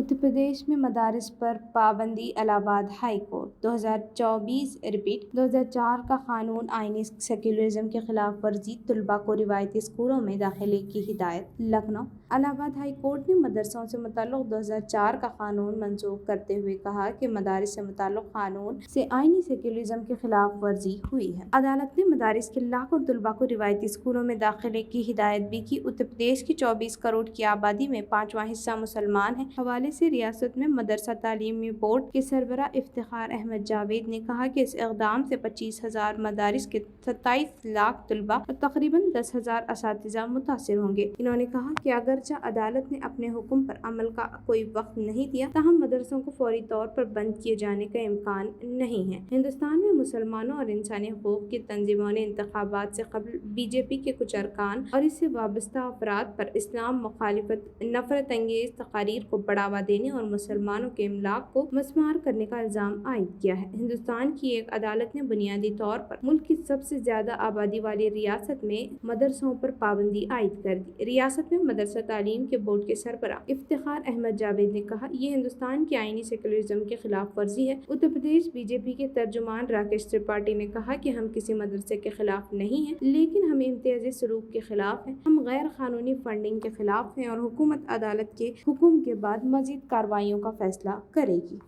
उत्तर प्रदेश में मदारिस पर पाबंदी। इलाहाबाद हाई कोर्ट 2024 रिपीट 2004 का कानून आईनी सेक्युलरिज्म के खिलाफ वर्जी, तलबा को रिवायती स्कूलों में दाखिले की हिदायत। लखनऊ इलाहाबाद हाई कोर्ट ने मदरसों से मुताल्लिक़ 2004 का कानून मनसूख करते हुए कहा कि मदारिस से मुताल्लिक़ कानून से आईनी सेक्युलरिज्म की खिलाफ वर्जी हुई है। अदालत ने मदारिस के लाखों तलबा को रिवायती स्कूलों में दाखिले की हिदायत भी की। उत्तर प्रदेश की 24 करोड़ की आबादी में 5वां हिस्सा मुसलमान है। हवाले से रियासत में मदरसा तालीमी बोर्ड के सरबराह इफ्तिखार अहमद जावेद ने कहा कि इस इक़दाम से 25,000 मदारिस के 27 लाख तलबा और तकरीबन 10,000 असातिज़ा मुतासिर होंगे। इन्होंने कहा कि अगरचे अदालत ने अपने हुक्म पर अमल का कोई वक्त नहीं दिया, ताहम मदरसों को फौरी तौर पर बंद किए जाने का इम्कान नहीं है। हिंदुस्तान में मुसलमानों और इंसानी हुकूक की तंजीमों ने इंतखाबात से कबल बीजेपी के कुछ अरकान और इससे वाबस्ता अफराद पर इस्लाम मुखालिफत, नफरत अंगेज तकारीर को बढ़ावा देने और मुसलमानों के इमलाक को मस्मार करने का इल्जाम आयद किया है। हिंदुस्तान की एक अदालत ने बुनियादी तौर पर मुल्क की सबसे ज्यादा आबादी वाली रियासत में मदरसों पर पाबंदी आयद कर दी। रियासत में मदरसा तालीम के बोर्ड के सरबराह इफ्तिखार अहमद जावेद ने कहा, ये हिंदुस्तान की आईनी सेक्युलरिज्म की खिलाफ वर्जी है। उत्तर प्रदेश बीजेपी के तर्जुमान राकेश त्रिपाठी ने कहा कि हम किसी मदरसे के खिलाफ नहीं हैं, लेकिन हम इम्तियाजी सलूक के खिलाफ हैं। हम गैर कानूनी फंडिंग के खिलाफ हैं और हुकूमत अदालत के हुक्म के बाद मजीद कार्रवाइयों का फैसला करेगी।